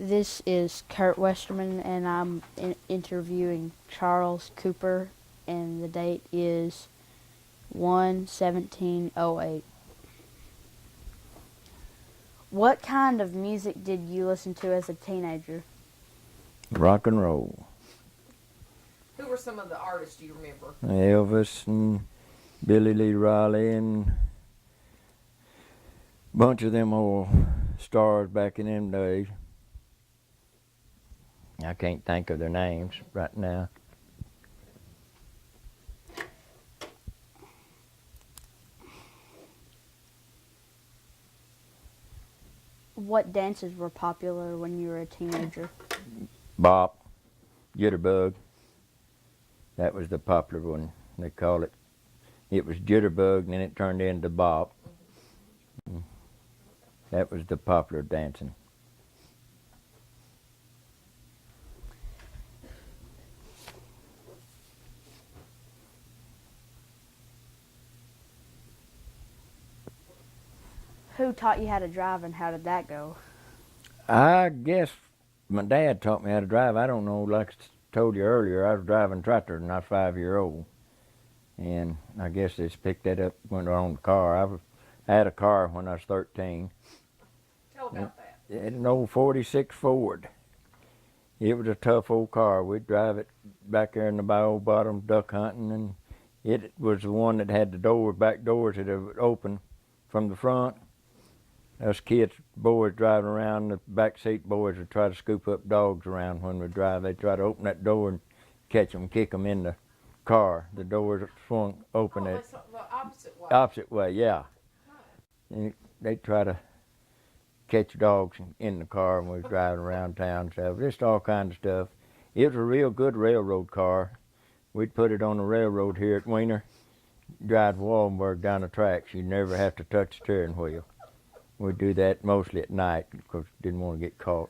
This is Kurt Westerman, and I'm interviewing Charles Cooper, and the date is 1/17/08. What kind of music did you listen to as a teenager? Rock and roll. Who were some of the artists you remember? Elvis and Billy Lee Riley and a bunch of them old stars back in them days. I can't think of their names right now. What dances were popular when you were a teenager? Bop, Jitterbug. That was the popular one. They call it. It was Jitterbug, and then it turned into Bop. That was the popular dancing. Who taught you how to drive, and how did that go? I guess my dad taught me how to drive. I don't know, like I told you earlier, I was driving tractor when I was 5-year-old. And I guess they just picked that up when they were on the car. I had a car when I was 13. Tell about that. It had an old 46 Ford. It was a tough old car. We'd drive it back there in the old bottom duck hunting, and it was the one that had the back doors that would open from the front. Us kids, boys driving around, the back seat boys would try to scoop up dogs around when we drive. They'd try to open that door and catch them, kick them in the car. The doors swung open the opposite way. opposite way, yeah. And they'd try to catch dogs in the car when we was driving around town. So just all kinds of stuff. It was a real good railroad car. We'd put it on the railroad here at Wiener, drive to Wallenberg down the tracks. You'd never have to touch the steering wheel. We'd do that mostly at night because we didn't want to get caught.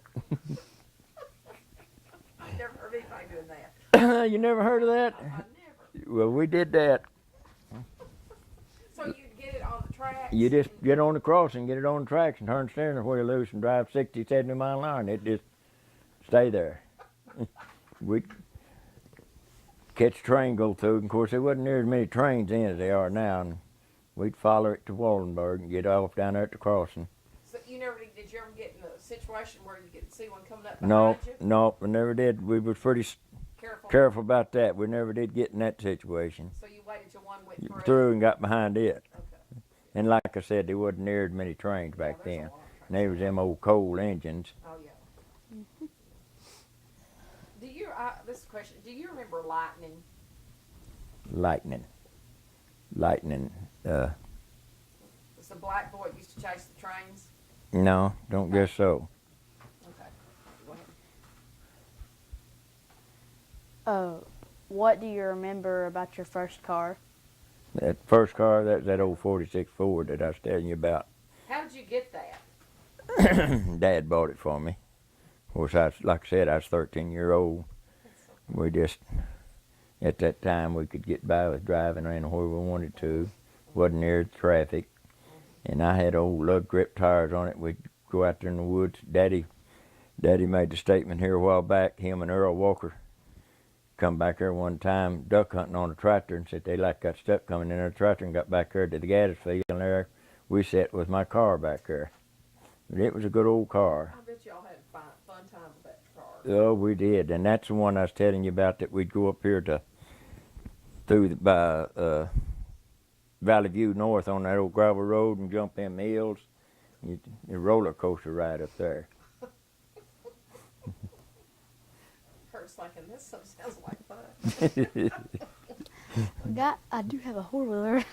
I've never heard anybody doing that. You never heard of that? I never. Well, we did that. So you'd get it on the tracks? You just get on the crossing, get it on the tracks, and turn the steering wheel loose and drive 60, 70 mile an hour, and it just stay there. We'd catch a train go through, and of course there wasn't near as many trains in as there are now, and we'd follow it to Wallenberg and get off down there at the crossing. So you never did you ever get in a situation where you could see one coming up No, behind you? no, we never did. We was pretty careful about that. We never did get in that situation. So you waited till one went Through and got behind it. Okay. And like I said, there wasn't near as many trains back there's a then. lot of trains. And they was them old coal engines. Oh yeah. Do you? This is a question. Do you remember lightning? Lightning. Was the black boy that used to chase the trains? No, don't guess so. Okay. Go ahead. What do you remember about your first car? That first car, that old 46 Ford that I was telling you about. How did you get that? Dad bought it for me. Of course, like I said, I was 13-year-old. We just, at that time, we could get by with driving anywhere we wanted to. Wasn't near the traffic. And I had old lug grip tires on it. We'd go out there in the woods. Daddy made the statement here a while back. Him and Earl Walker come back there one time duck hunting on a tractor, and said they got stuck coming in their tractor, and got back there to the gas field, and there we sat with my car back there. But it was a good old car. I bet y'all had a fun time with that car. Oh, we did, and that's the one I was telling you about, that we'd go up here by Valley View North on that old gravel road and jump them hills. A roller coaster ride up there. Kurt's thinking, this sounds like fun. I do have a four-wheeler.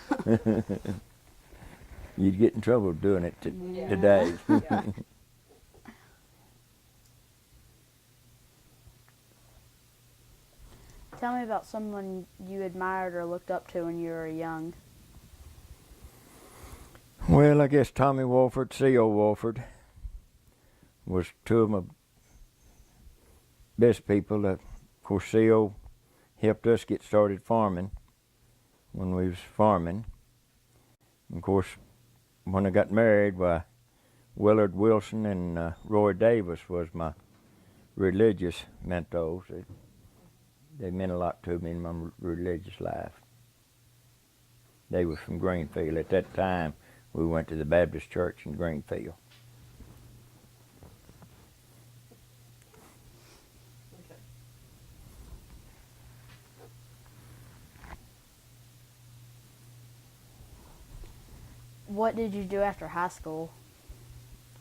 You'd get in trouble doing it Yeah. today. Yeah. Tell me about someone you admired or looked up to when you were young. Well, I guess Tommy Walford, C.O. Walford, was two of my best people. Of course, C.O. helped us get started farming when we was farming. And of course, when I got married, Willard Wilson and Roy Davis was my religious mentors. They meant a lot to me in my religious life. They were from Greenfield. At that time, we went to the Baptist church in Greenfield. Okay. What did you do after high school?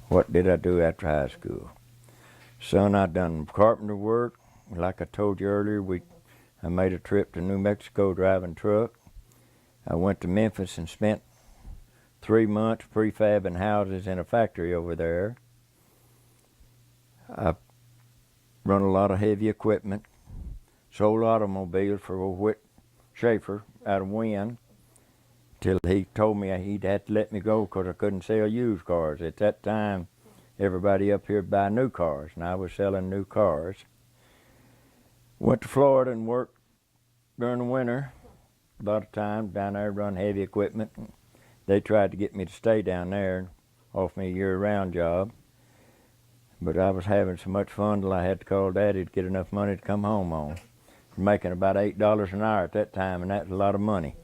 What did I do after high school? Son, I done carpenter work. Like I told you earlier, I made a trip to New Mexico driving truck. I went to Memphis and spent 3 months prefabbing houses in a factory over there. I run a lot of heavy equipment, sold automobiles for old Whit Schaefer out of Wynn, till he told me he'd have to let me go because I couldn't sell used cars. At that time, everybody up here would buy new cars, and I was selling new cars. Went to Florida and worked during the winter. A lot of time down there, run heavy equipment. They tried to get me to stay down there and offer me a year-round job. But I was having so much fun till I had to call Daddy to get enough money to come home on. Making about $8 an hour at that time, and that's a lot of money.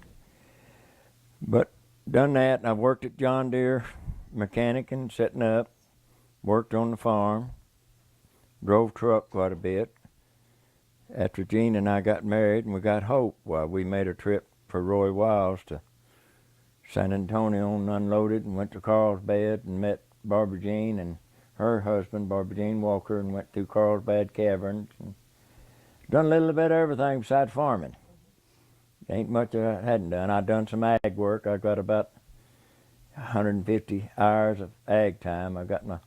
But done that, and I worked at John Deere mechanic and setting up, worked on the farm, drove truck quite a bit. After Gene and I got married and we got Hope, well, we made a trip for Roy Wiles to San Antonio and unloaded and went to Carlsbad and met Barbara Jean and her husband, Barbara Jean Walker, and went through Carlsbad Caverns and done a little bit of everything besides farming. Ain't much I hadn't done. I've done some ag work. I got about 150 hours of ag time. I got my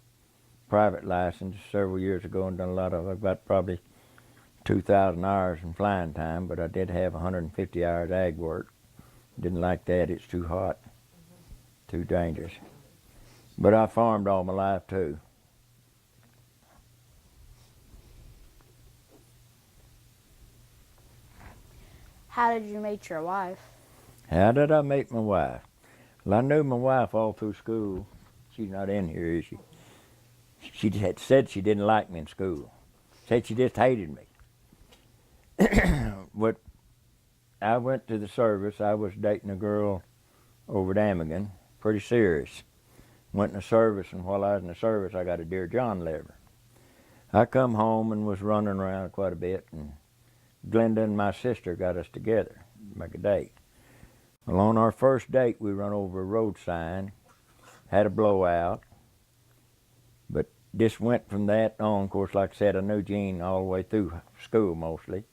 private license several years ago and done a lot of, I've got probably 2,000 hours in flying time, but I did have 150 hours ag work. Didn't like that. It's too hot, too dangerous. But I farmed all my life too. How did you meet your wife? How did I meet my wife? Well, I knew my wife all through school. She's not in here, is she? She had said she didn't like me in school. Said she just hated me. But I went to the service. I was dating a girl over at Amigan, pretty serious. Went in the service, and while I was in the service, I got a deer John liver. I come home and was running around quite a bit, and Glenda and my sister got us together to make a date. Well, on our first date, we run over a road sign, had a blowout, but just went from that on. Of course, like I said, I knew Gene all the way through school mostly.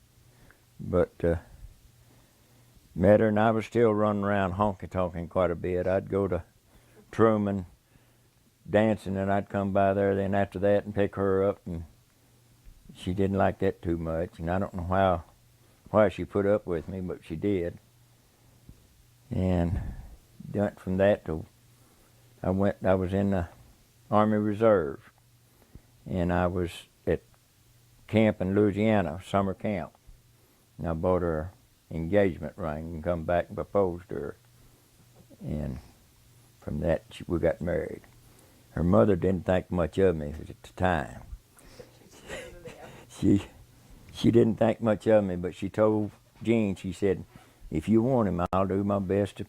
But met her, and I was still running around honky-tonking quite a bit. I'd go to Truman dancing, and I'd come by there then after that and pick her up, and she didn't like that too much. And I don't know why she put up with me, but she did. And went from that to I was in the Army Reserve, and I was at camp in Louisiana, summer camp. And I bought her engagement ring and come back and proposed to her. And from that, we got married. Her mother didn't think much of me at the time. She didn't think much of me, but she told Gene, she said, if you want him, I'll do my best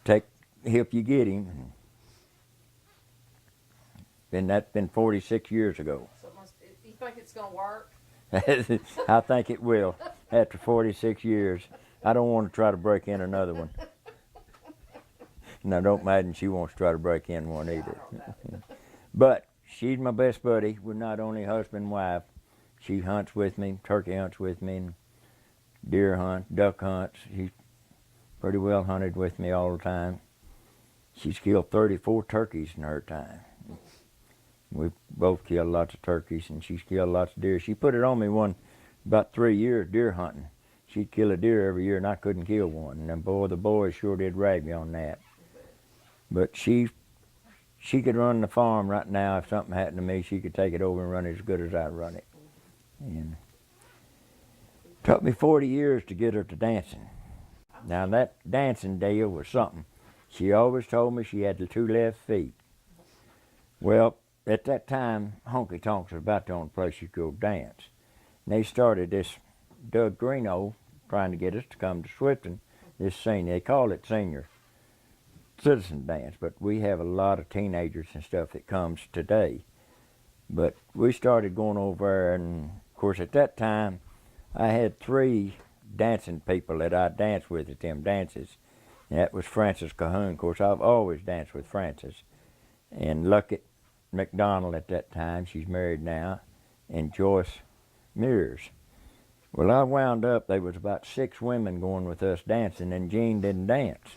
to help you get him. And that's been 46 years ago. So you think it's going to work? I think it will. After 46 years, I don't want to try to break in another one. Now, don't imagine she wants to try to break in one either. But she's my best buddy. We're not only husband and wife. She hunts with me, turkey hunts with me, and deer hunts, duck hunts. She's pretty well hunted with me all the time. She's killed 34 turkeys in her time. We both killed lots of turkeys, and she's killed lots of deer. She put it on me about 3 years deer hunting. She'd kill a deer every year, and I couldn't kill one. And boy, the boys sure did rag me on that. But she could run the farm right now. If something happened to me, she could take it over and run it as good as I run it. And it took me 40 years to get her to dancing. Now that dancing deal was something. She always told me she had the 2 left feet. Well, at that time, honky tonks was about the only place you could go dance. And they started this Doug Greeno trying to get us to come to Swifton, this senior, they call it senior citizen dance, but we have a lot of teenagers and stuff that comes today. But we started going over there, and of course at that time, I had 3 dancing people that I danced with at them dances. And that was Frances Cahoon. Of course, I've always danced with Frances. And Luckett McDonald at that time, she's married now, and Joyce Mears. Well, I wound up, there was about 6 women going with us dancing, and Jean didn't dance.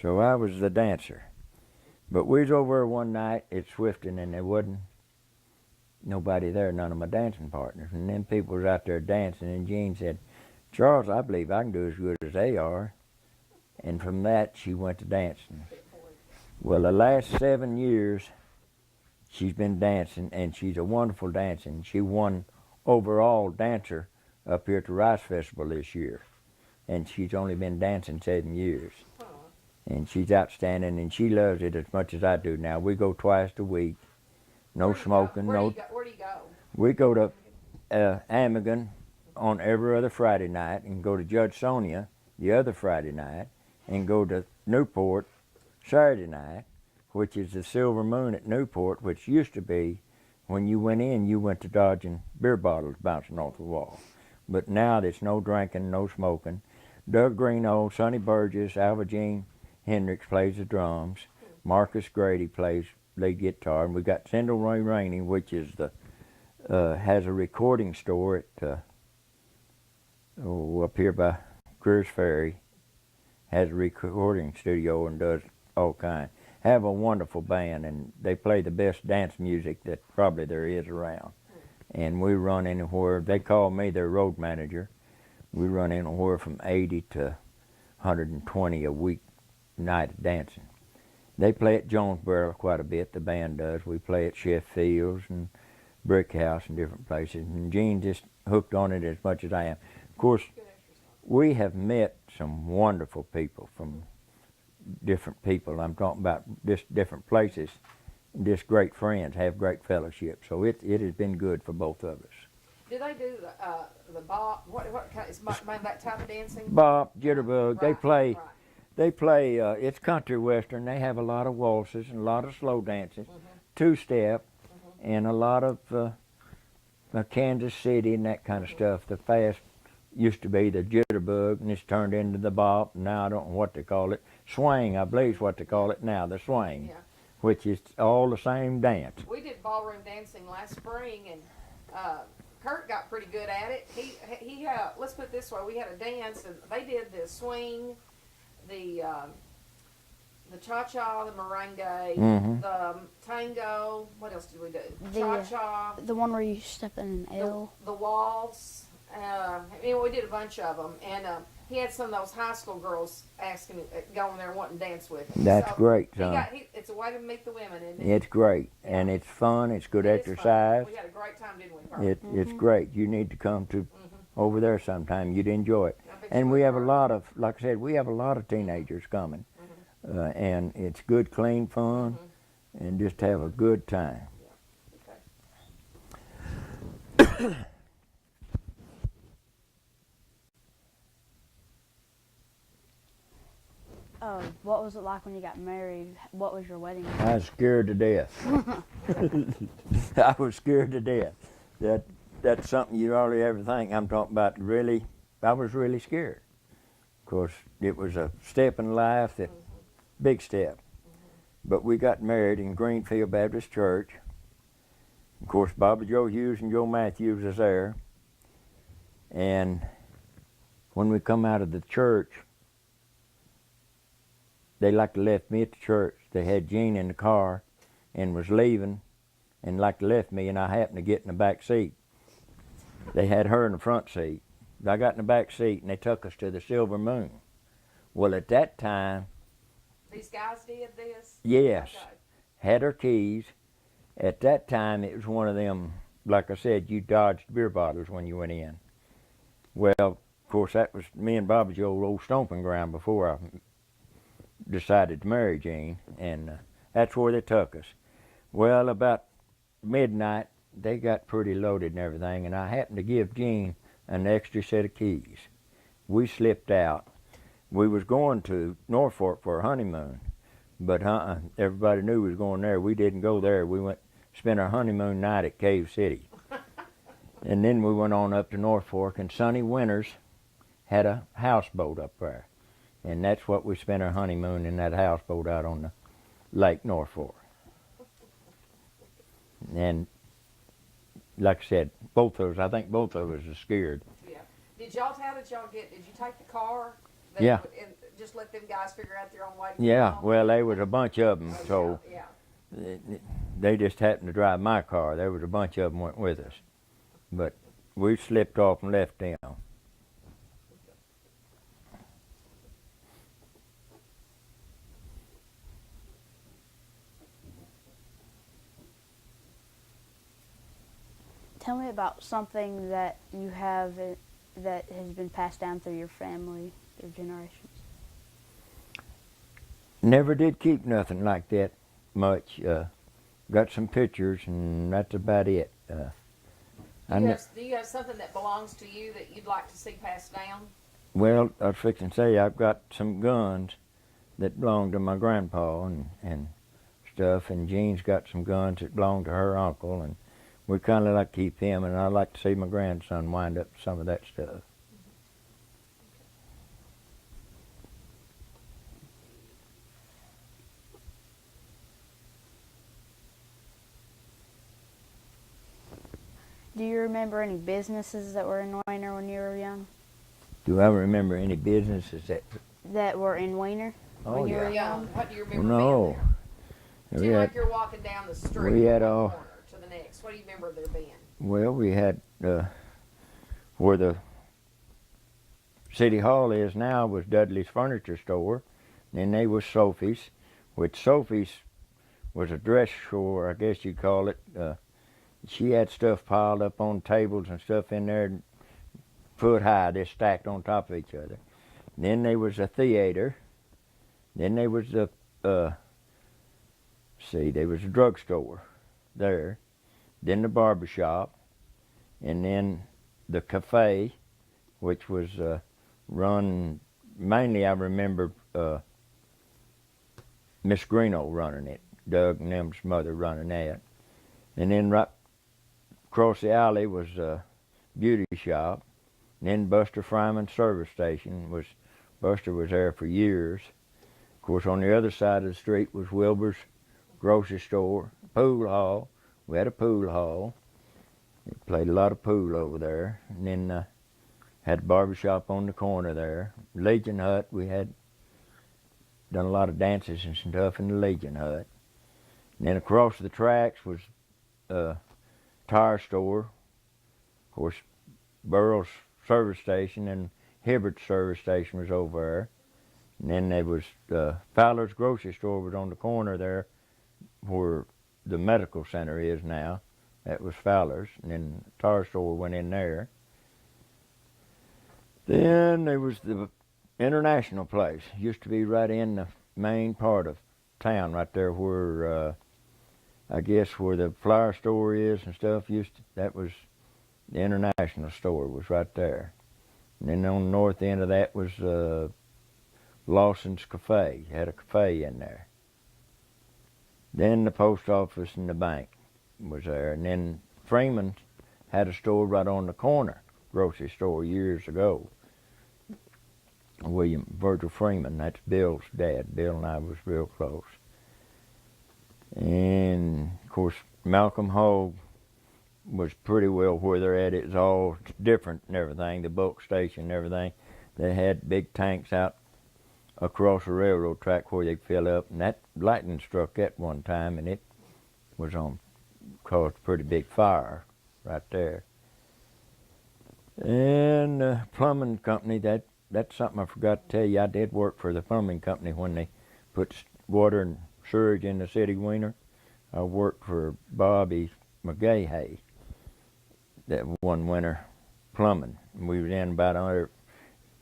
So I was the dancer. But we was over there one night at Swifton, and there wasn't nobody there, none of my dancing partners. And then people was out there dancing, and Jean said, Charles, I believe I can do as good as they are. And from that, she went to dancing. Well, the last 7 years, she's been dancing, and she's a wonderful dancer. She won overall dancer up here at the Rice Festival this year. And she's only been dancing 7 years. And she's outstanding, and she loves it as much as I do now. We go twice a week. No smoking. Where do you go? We go to Amigan on every other Friday night, and go to Judge Sonia the other Friday night, and go to Newport Saturday night, which is the Silver Moon at Newport, which used to be, when you went in, you went to dodging beer bottles bouncing off the wall. But now there's no drinking, no smoking. Doug Greeno, Sonny Burgess, Alva Jean Hendricks plays the drums. Marcus Grady plays lead guitar, and we got Sindel Ray Rainey, which is the has a recording store at up here by Greer's Ferry. Has a recording studio and does all kinds. Have a wonderful band, and they play the best dance music that probably there is around. And we run anywhere. They call me their road manager. We run anywhere from 80 to 120 a week night of dancing. They play at Jonesboro quite a bit, the band does. We play at Sheffields and Brick House and different places. And Jean just hooked on it as much as I am. Of course, we have met some wonderful people from different people. I'm talking about just different places. Just great friends, have great fellowship. So it has been good for both of us. Do they do the bop? What kind is that type of dancing? Bop, jitterbug. Right. They play. It's country western. They have a lot of waltzes and a lot of slow dances, two-step, and a lot of Kansas City and that kind of stuff. The fast used to be the jitterbug, and it's turned into the bop. Now I don't know what they call it. Swing, I believe is what they call it now. The swing, which is all the same dance. We did ballroom dancing last spring, and Kurt got pretty good at it. He let's put it this way: we had a dance, and they did the swing, the cha-cha, the merengue, the tango. What else did we do? Cha-cha. The one where you step in an L. The waltz. We did a bunch of them, and he had some of those high school girls asking, going there wanting to dance with him. That's great, son. It's a way to meet the women, isn't it? It's great, and it's fun. It's good exercise. We had a great time, didn't we, Kurt? It's great. You need to come to over there sometime. You'd enjoy it. And we have a lot of, like I said, we have a lot of teenagers coming, and it's good, clean fun, and just have a good time. Okay. What was it like when you got married? What was your wedding? I was scared to death. I was scared to death. That's something you hardly ever think. I'm talking about really, I was really scared. Of course, it was a step in life, that big step. But we got married in Greenfield Baptist Church. Of course, Bobby Joe Hughes and Joe Matthews was there. And when we come out of the church, they like to left me at the church. They had Jean in the car and was leaving, and like to left me, and I happened to get in the back seat. They had her in the front seat. I got in the back seat, and they took us to the Silver Moon. Well, at that time... These guys did this? Yes. Okay. Had her keys. At that time, it was one of them, like I said, you dodged beer bottles when you went in. Well, of course, that was me and Bobby Joe's old stomping ground before I decided to marry Jean, and that's where they took us. Well, about midnight, they got pretty loaded and everything, and I happened to give Gene an extra set of keys. We slipped out. We was going to Norfolk for a honeymoon, but everybody knew we was going there. We didn't go there. We went spent our honeymoon night at Cave City. And then we went on up to Norfolk, and Sonny Winters had a houseboat up there. And that's what we spent our honeymoon in, that houseboat out on the Lake Norfolk. And like I said, I think both of us are scared. Yeah. How did y'all get, did you take the car? Yeah. And just let them guys figure out their own way? Yeah, well, there was a bunch of them, so Yeah. they just happened to drive my car. There was a bunch of them went with us. But we slipped off and left them. Tell me about something that you have that has been passed down through your family, through generations. Never did keep nothing like that much. Got some pictures, and that's about it. Do you have something that belongs to you that you'd like to see passed down? Well, I was fixing to say I've got some guns that belong to my grandpa and stuff, and Jean's got some guns that belong to her uncle, and we kind of like to keep him, and I'd like to see my grandson wind up some of that stuff. Do you remember any businesses that were in Weiner when you were young? Do I remember any businesses That were in Weiner when you were young? What do you remember No. being there? Like you're walking down the street we had from one all- corner to the next. What do you remember there being? Well, we had where the City Hall is now was Dudley's Furniture Store. Then they was Sophie's, which Sophie's was a dress store, I guess you'd call it. She had stuff piled up on tables and stuff in there, foot high, just stacked on top of each other. Then there was a theater. Then there was there was a drugstore there. Then the barber shop, and then the cafe, which was run mainly. I remember Miss Greeno running it, Doug and them's mother running that, and then right across the alley was a beauty shop. And then Buster Fryman's service station Buster was there for years. Of course, on the other side of the street was Wilbur's grocery store, pool hall. We had a pool hall. We played a lot of pool over there. And then had a barber shop on the corner there. Legion Hut, we had done a lot of dances and stuff in the Legion Hut. And then across the tracks was a tire store. Of course, Burrell's service station and Hibbert's service station was over there. And then there was Fowler's grocery store was on the corner there where the medical center is now. That was Fowler's. And then the tire store went in there. Then there was the International place. Used to be right in the main part of town, right there where I guess where the flower store is and stuff. That was the International store was right there. And then on the north end of that was Lawson's Cafe. Had a cafe in there. Then the post office and the bank was there. And then Freeman had a store right on the corner, grocery store years ago. William Virgil Freeman, that's Bill's dad. Bill and I was real close. And of course Malcolm Hogg was pretty well where they're at. It was all different and everything, the bulk station and everything. They had big tanks out across the railroad track where they'd fill up, and that lightning struck that one time, and it was caused a pretty big fire right there. And the plumbing company, that's something I forgot to tell you. I did work for the plumbing company when they put water and sewage in the city of Weiner. I worked for Bobby McGahey that one winter plumbing. We was in about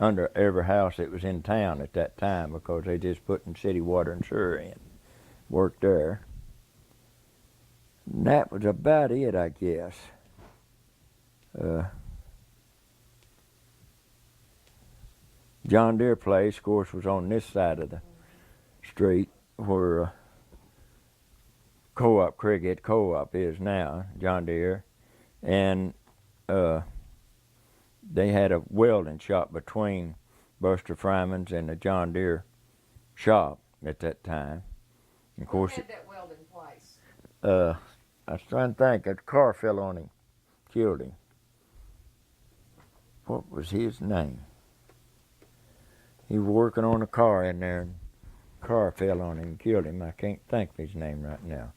under every house that was in town at that time because they just putting city water and sewer in. Worked there. And that was about it, I guess. John Deere place, of course, was on this side of the street where Co-op Cricket Co-op is now, John Deere, and they had a welding shop between Buster Fryman's and the John Deere shop at that time. And of course, Who had that welding place? I was trying to think. A car fell on him, killed him. What was his name? He was working on a car in there, and a car fell on him and killed him. I can't think of his name right now.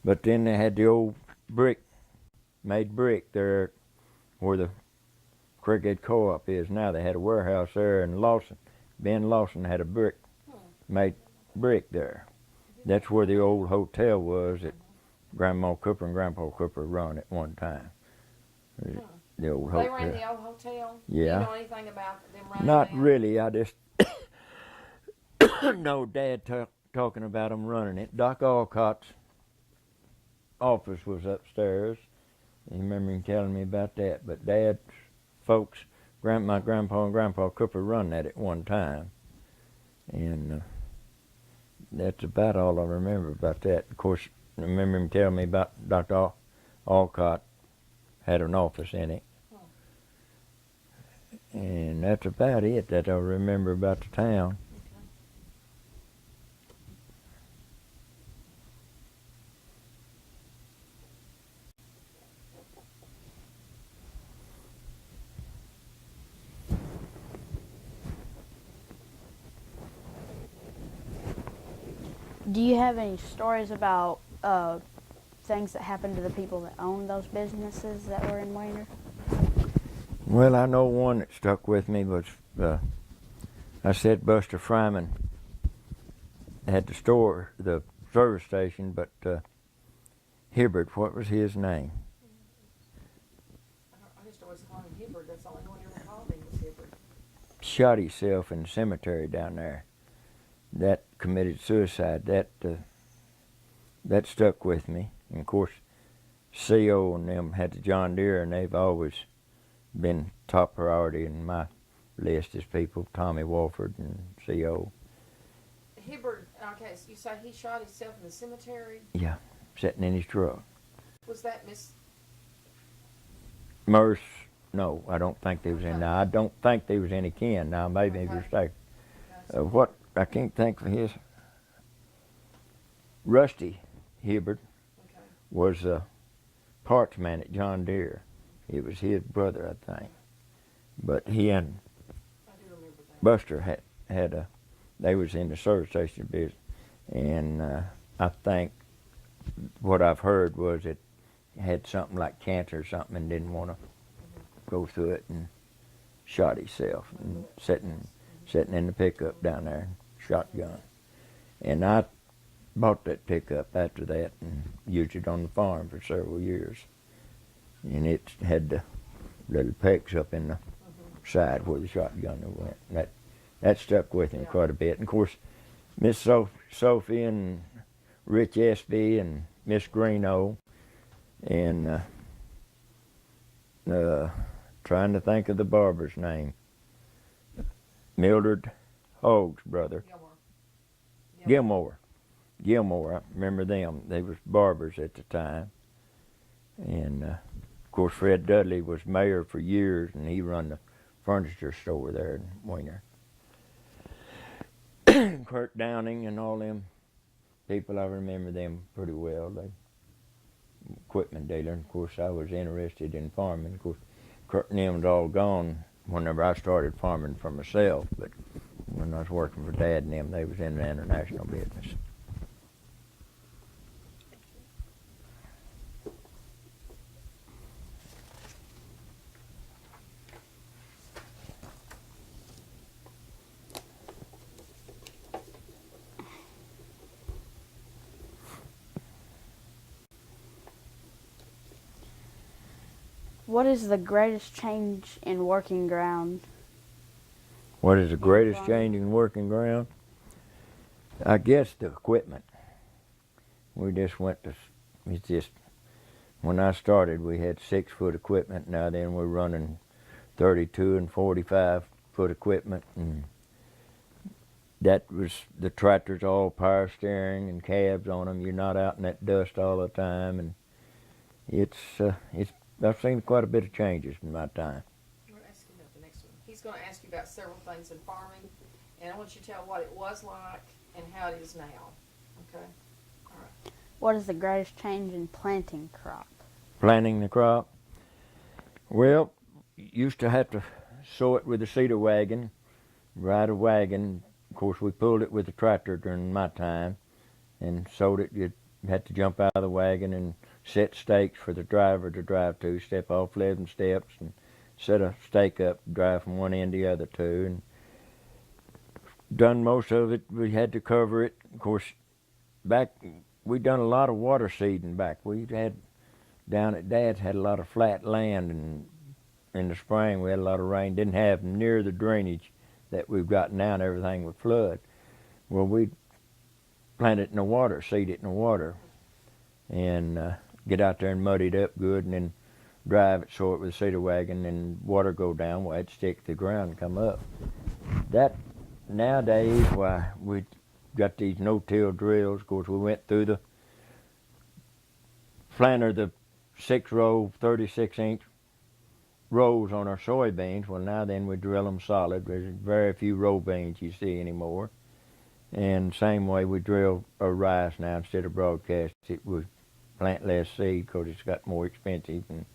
But then they had the old made brick there where the Cricket Co-op is now. They had a warehouse there, and Ben Lawson had a made brick there. That's where the old hotel was that Grandma Cooper and Grandpa Cooper run at one time. The old hotel. They ran the old hotel? Yeah. Do you know anything about them running Not that? really. I just know Dad talking about them running it. Doc Alcott's office was upstairs. I remember him telling me about that. But Dad's folks, my Grandpa and Grandpa Cooper run that at one time. And that's about all I remember about that. Of course, I remember him telling me about Dr. Alcott had an office in it. And that's about it that I remember about the town. Do you have any stories about things that happened to the people that owned those businesses that were in Wayner? Well, I know one that stuck with me was, I said Buster Fryman had the service station, but Hibbert, what was his name? I just always called him Hibbert. That's the only one you ever called him was Hibbert. Shot himself in the cemetery down there. That committed suicide. That stuck with me. And of course, CO and them had the John Deere, and they've always been top priority in my list as people. Tommy Walford and CO. Hibbert, okay, so you say he shot himself in the cemetery? Yeah, sitting in his truck. Was that Miss... Merce, no, I don't think they was in there. I don't think they was any kin. Now, maybe he was mistaken. What, I can't think of his. Rusty Hibbert was a parts man at John Deere. It was his brother, I think. But he and Buster they was in the service station business. And I think what I've heard was it had something like cancer or something and didn't want to go through it and shot himself and sitting in the pickup down there, shotgun. And I bought that pickup after that and used it on the farm for several years. And it had the little pecks up in the side where the shotgun went. That stuck with me quite a bit. And of course, Miss Sophie and Rich Espy and Miss Greeno and trying to think of the barber's name. Mildred Hogg's brother. Gilmore. I remember them. They was barbers at the time. And of course, Fred Dudley was mayor for years, and he run the furniture store there in Wiener. Kurt Downing and all them people, I remember them pretty well. They equipment dealer. And of course, I was interested in farming. Of course, Kurt and them was all gone whenever I started farming for myself. But when I was working for Dad and them, they was in the international business. What is the greatest change in working ground? What is the greatest change in working ground? I guess the equipment. We just went to, it's just, when I started, we had 6-foot equipment. Now then we're running 32 and 45-foot equipment, and that was the tractors all power steering and cabs on them. You're not out in that dust all the time, and it's I've seen quite a bit of changes in my time. We're asking about the next one. He's going to ask you about several things in farming, and I want you to tell what it was like and how it is now. Okay? All right. What is the greatest change in planting crop? Planting the crop? Well, used to have to sow it with a cedar wagon, ride a wagon. Of course, we pulled it with a tractor during my time and sowed it. You had to jump out of the wagon and set stakes for the driver to drive to, step off 11 steps and set a stake up, drive from one end to the other two. And done most of it. We had to cover it. Of course, back, we done a lot of water seeding back. We had, down at Dad's, had a lot of flat land, and in the spring we had a lot of rain. Didn't have near the drainage that we've got now, and everything would flood. Well, we'd plant it in the water, seed it in the water, and get out there and muddy it up good, and then drive it, sow it with a cedar wagon, and water go down. Well, it'd stick to the ground and come up. That, nowadays, why, we got these no-till drills. Of course, we went through the planter, the 6-row, 36-inch rows on our soybeans. Well, now then we drill them solid. There's very few row beans you see anymore. And same way we drill our rice now instead of broadcast. It would plant less seed because it's got more expensive. And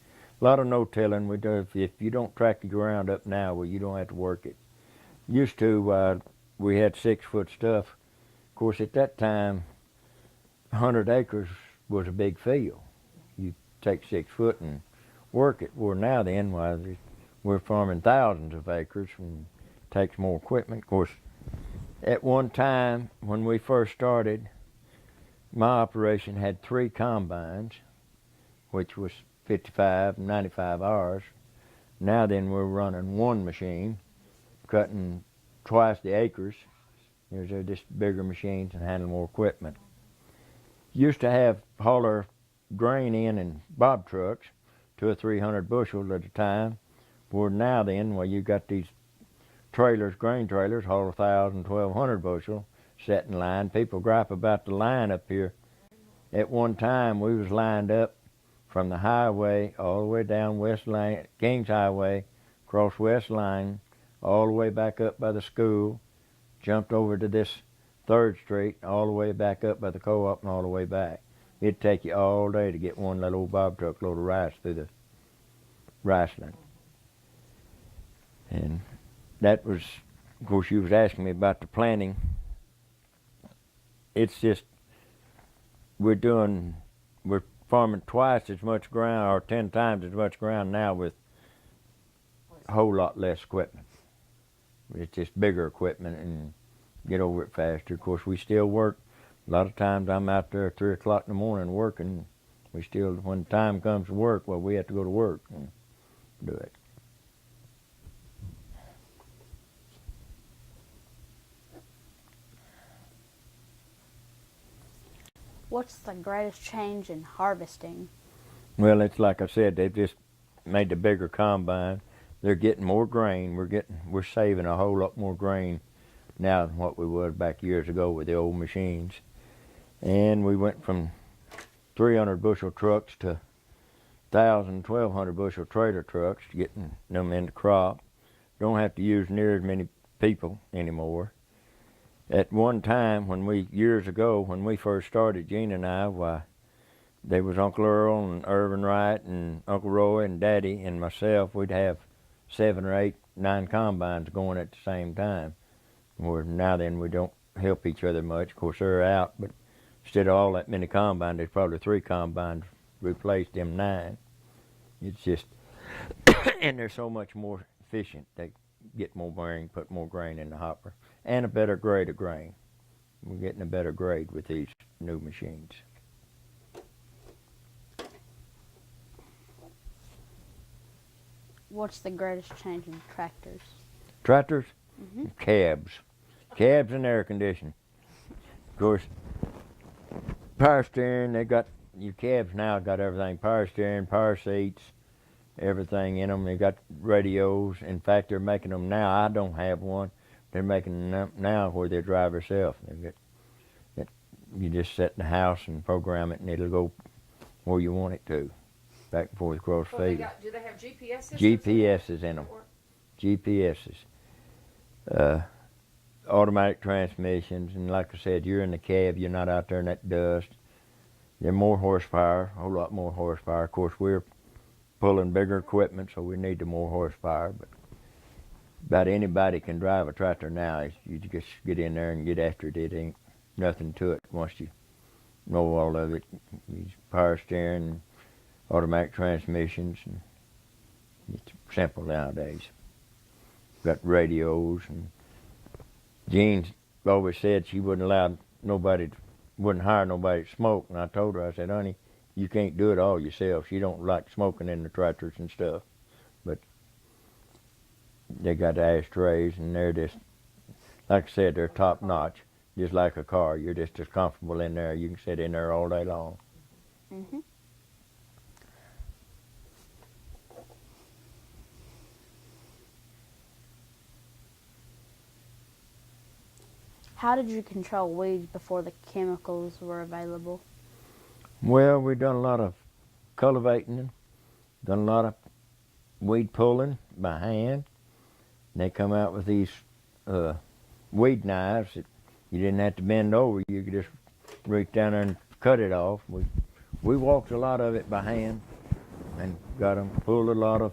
a lot of no-tilling we do. If you don't track the ground up now, well, you don't have to work it. Used to, we had 6-foot stuff. Of course, at that time, 100 acres was a big field. You take 6 foot and work it. Well, now then, why, we're farming thousands of acres and takes more equipment. Of course, at one time, when we first started, my operation had 3 combines, which was 55 and 95 hours. Now then, we're running 1 machine, cutting twice the acres. They're just bigger machines and handle more equipment. Used to have hauler grain in bob trucks, 200 or 300 bushels at a time. Well, now then, well, you got these trailers, grain trailers, haul 1,000, 1,200 bushel, set in line. People gripe about the line up here. At one time, we was lined up from the highway all the way down West Lane, Kings Highway, across West Line, all the way back up by the school, jumped over to this 3rd Street, all the way back up by the co-op and all the way back. It'd take you all day to get one little old bob truck load of rice through the rice line. And that was, of course, you was asking me about the planting. It's just, we're farming twice as much ground, or 10 times as much ground now with a whole lot less equipment. It's just bigger equipment and get over it faster. Of course, we still work. A lot of times I'm out there at 3 o'clock in the morning working. We still, when the time comes to work, well, we have to go to work and do it. What's the greatest change in harvesting? Well, it's like I said, they've just made the bigger combine. They're getting more grain. We're saving a whole lot more grain now than what we was back years ago with the old machines. And we went from 300 bushel trucks to 1,000, 1,200 bushel trailer trucks, getting them in the crop. Don't have to use near as many people anymore. At one time, years ago, when we first started, Gene and I, why, there was Uncle Earl and Irvin Wright and Uncle Roy and Daddy and myself. We'd have 7 or 8, 9 combines going at the same time. Where now then we don't help each other much. Of course, they're out, but instead of all that many combines, there's probably 3 combines replaced them 9. It's just, and they're so much more efficient. They get more grain, put more grain in the hopper, and a better grade of grain. We're getting a better grade with these new machines. What's the greatest change in tractors? Tractors? Mm-hmm. Cabs and air conditioning. Of course, Power steering. They got your cabs now. Got everything: power steering, power seats, everything in them. They got radios. In fact, they're making them now. I don't have one. They're making them now where they drive herself. They get it. You just sit in the house and program it, and it'll go where you want it to, back and forth across the field. Do they have GPS systems? GPSs in them. GPSs. Automatic transmissions, and like I said, you're in the cab. You're not out there in that dust. They're more horsepower, a whole lot more horsepower. Of course, we're pulling bigger equipment, so we need the more horsepower. But about anybody can drive a tractor now. You just get in there and get after it. It ain't nothing to it once you know all of it. Use power steering, automatic transmissions, and it's simple nowadays. Got radios, and Jean always said she wouldn't wouldn't hire nobody to smoke. And I told her, I said, honey, you can't do it all yourself. She don't like smoking in the tractors and stuff. But they got ashtrays, and they're just, like I said, they're top notch. Just like a car, you're just as comfortable in there. You can sit in there all day long. Mm-hmm. How did you control weeds before the chemicals were available? Well, we done a lot of cultivating, done a lot of weed pulling by hand. They come out with these weed knives that you didn't have to bend over. You could just reach down there and cut it off. We walked a lot of it by hand and got them, pulled a lot of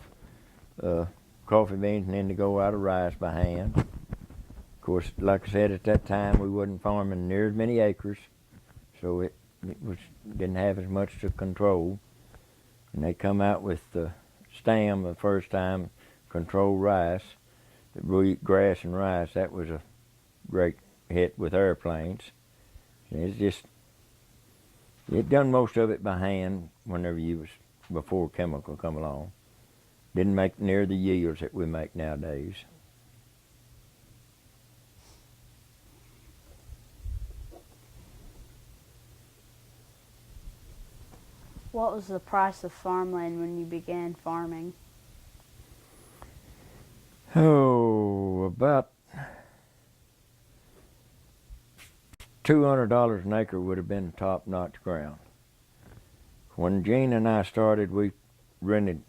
coffee beans and indigo out of rice by hand. Of course, like I said, at that time we wasn't farming near as many acres, so it didn't have as much to control. And they come out with the stem the first time, control rice, the wheat, grass and rice. That was a great hit with airplanes. And it done most of it by hand whenever before chemical come along. Didn't make near the yields that we make nowadays. What was the price of farmland when you began farming? Oh, about $200 an acre would have been top-notch ground. When Gene and I started, we rented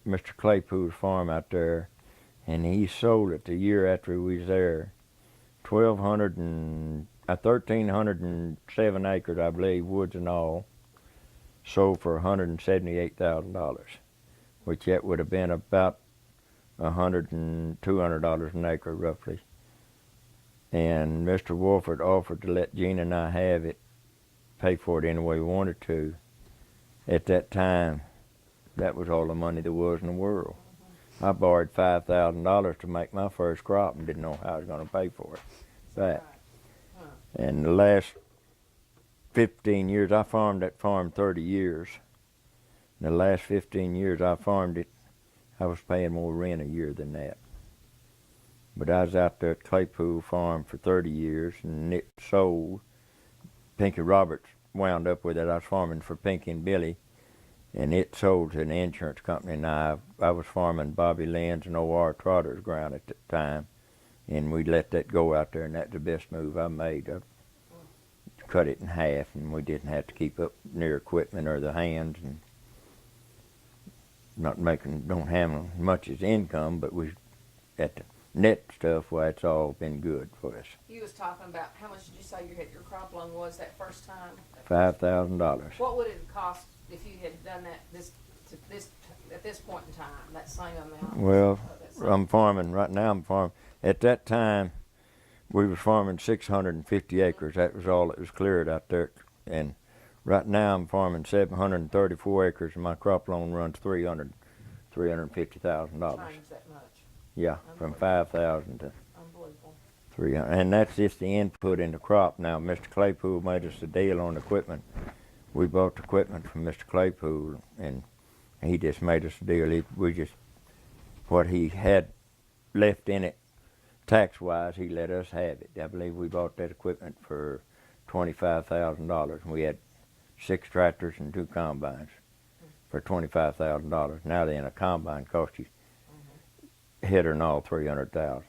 Mr. Claypool's farm out there, and he sold it the year after we was there. 1,307 acres, I believe, woods and all, sold for $178,000, which that would have been about $100 and $200 an acre roughly. And Mr. Wolford offered to let Gene and I have it, pay for it any way we wanted to. At that time, that was all the money there was in the world. I borrowed $5,000 to make my first crop and didn't know how I was going to pay for it. And the last 15 years, I farmed that farm 30 years. In the last 15 years I farmed it, I was paying more rent a year than that. But I was out there at Claypool Farm for 30 years, and it sold. Pinky Roberts wound up with it. I was farming for Pinky and Billy, and it sold to an insurance company. Now, I was farming Bobby Lynn's and O.R. Trotter's ground at the time, and we let that go out there, and that's the best move I made. I cut it in half, and we didn't have to keep up near equipment or the hands, and don't have much as income, but we at the net stuff, well, it's all been good for us. You was talking about, how much did you say your crop loan was that first time? $5,000. What would it have cost if you had done that at this point in time, that same amount? Well, I'm farming right now. At that time, we was farming 650 acres. That was all that was cleared out there. And right now, I'm farming 734 acres, and my crop loan runs $350,000. Times that much. Yeah, from 5,000 to Unbelievable. 300, and that's just the input in the crop. Now, Mr. Claypool made us a deal on equipment. We bought the equipment from Mr. Claypool, and he just made us a deal. What he had left in it, tax-wise, he let us have it. I believe we bought that equipment for $25,000, and we had 6 tractors and 2 combines for $25,000. Now then, a combine costs you head and all $300,000.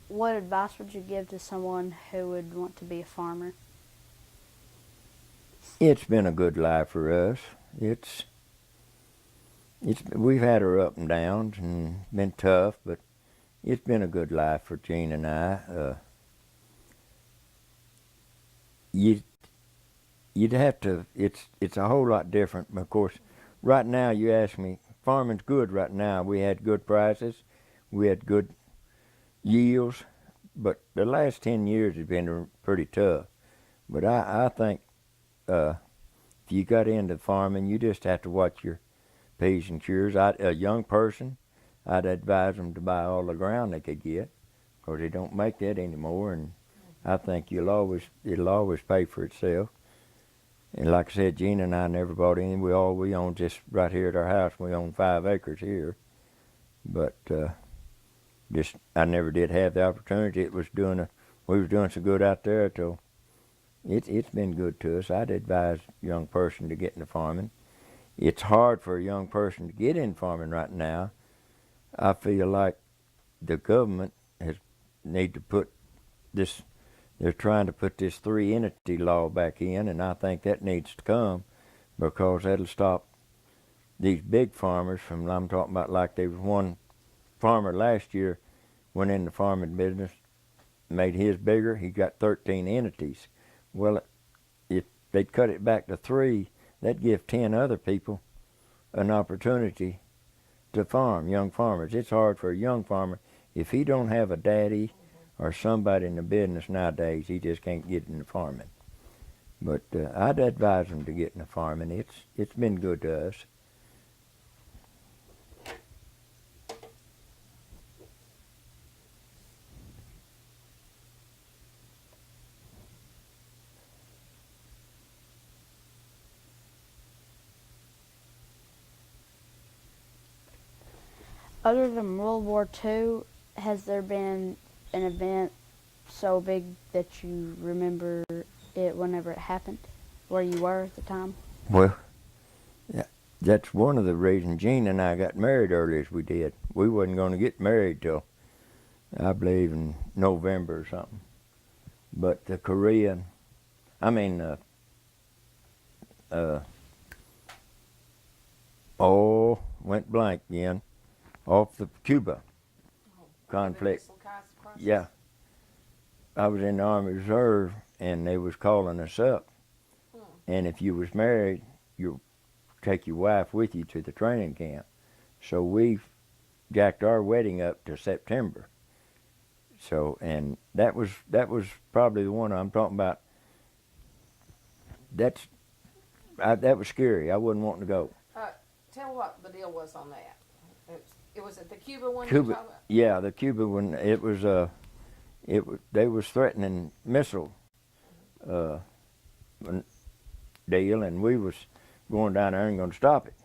What advice would you give to someone who would want to be a farmer? It's been a good life for us. We've had our up and downs and been tough, but it's been a good life for Gene and I. You'd have to. It's a whole lot different. Of course, right now you ask me, farming's good right now. We had good prices, we had good yields, but the last 10 years has been pretty tough. But I think if you got into farming, you just have to watch your P's and Q's. A young person, I'd advise them to buy all the ground they could get, because they don't make that anymore, and I think it'll always pay for itself. And like I said, Gene and I never bought any. We own just right here at our house. We own 5 acres here, but I never did have the opportunity. We was doing so good out there, so it's been good to us. I'd advise a young person to get into farming. It's hard for a young person to get in farming right now. I feel like the government need to put this. They're trying to put this 3-entity law back in, and I think that needs to come, because that'll stop these big farmers from. I'm talking about, like, there was one farmer last year went in the farming business, made his bigger. He got 13 entities. Well, if they'd cut it back to 3, that'd give 10 other people an opportunity to farm, young farmers. It's hard for a young farmer. If he don't have a daddy or somebody in the business nowadays, he just can't get into farming. But I'd advise him to get into farming. It's been good to us. Other than World War II, has there been an event so big that you remember it whenever it happened, where you were at the time? Well, yeah, that's one of the reasons Gene and I got married early as we did. We wasn't going to get married till, I believe, in November or something. But the Korean, went blank again, off the Cuba conflict. Yeah. I was in the Army Reserve, and they was calling us up. And if you was married, you take your wife with you to the training camp. So we jacked our wedding up to September. So, and that was probably the one I'm talking about. That was scary. I wasn't wanting to go. Tell what the deal was on that. It was at the Cuba one. Cuba, yeah, the Cuba one. It was they was threatening missile deal, and we was going down there and going to stop it.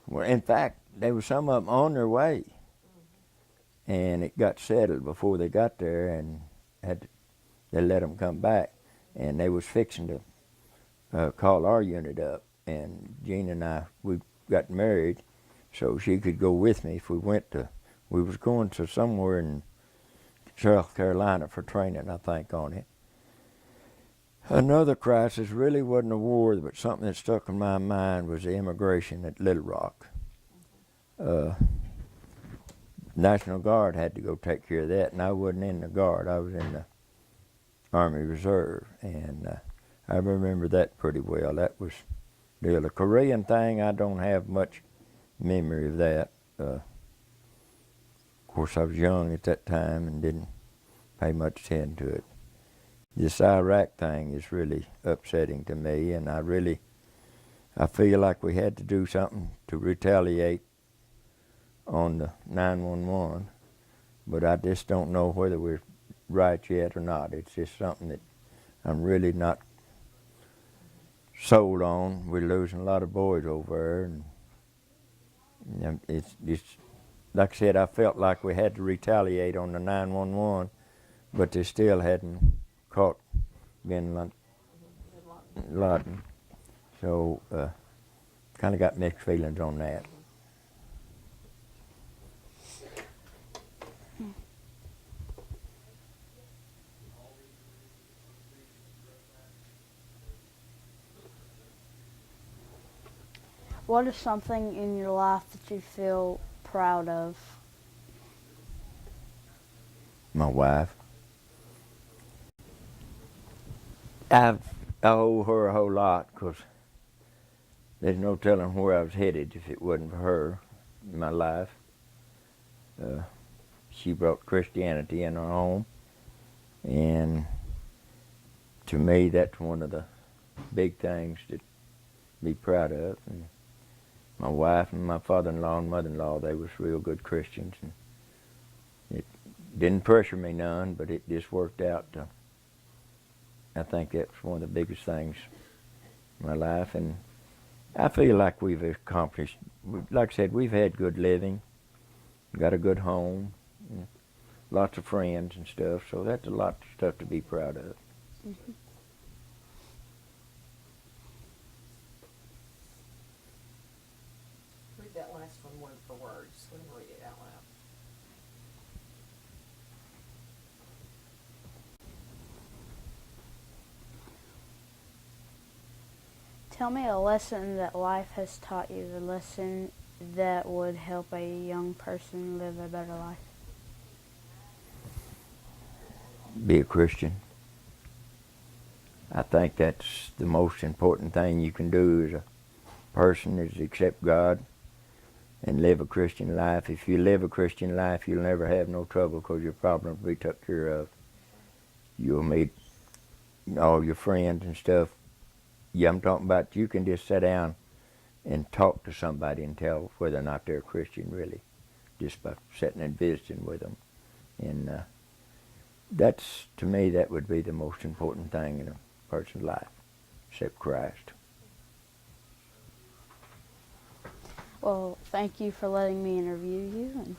Well, in fact, there was some of them on their way, and it got settled before they got there, and they let them come back, and they was fixing to call our unit up, and Gene and I, we got married, so she could go with me if we was going to somewhere in South Carolina for training, I think, on it. Another crisis really wasn't a war, but something that stuck in my mind was the immigration at Little Rock. National Guard had to go take care of that, and I wasn't in the Guard. I was in the Army Reserve, and I remember that pretty well. That was the Korean thing. I don't have much memory of that. Of course, I was young at that time and didn't pay much attention to it. This Iraq thing is really upsetting to me, and I feel like we had to do something to retaliate on the 911, but I just don't know whether we're right yet or not. It's just something that I'm really not sold on. We're losing a lot of boys over there, and It's like I said, I felt like we had to retaliate on the 911, but they still hadn't caught Bin Laden. So kind of got mixed feelings on that. What is something in your life that you feel proud of? My wife. I owe her a whole lot because there's no telling where I was headed if it wasn't for her in my life. She brought Christianity in our home, and to me, that's one of the big things to be proud of. And my wife and my father-in-law and mother-in-law, they was real good Christians, and it didn't pressure me none, but it just worked out. I think that's one of the biggest things in my life, and I feel like we've accomplished. Like I said, we've had good living, got a good home, lots of friends and stuff. So that's a lot of stuff to be proud of. Mm-hmm. Read that last one word for word. Just let me read it out loud. Tell me a lesson that life has taught you, a lesson that would help a young person live a better life. Be a Christian. I think that's the most important thing you can do as a person, is accept God and live a Christian life. If you live a Christian life, you'll never have no trouble because your problems will be took care of. You'll meet all your friends and stuff. Yeah, I'm talking about you can just sit down and talk to somebody and tell whether or not they're a Christian, really, just by sitting and visiting with them. And that's, to me, that would be the most important thing in a person's life, except Christ. Well, thank you for letting me interview you. And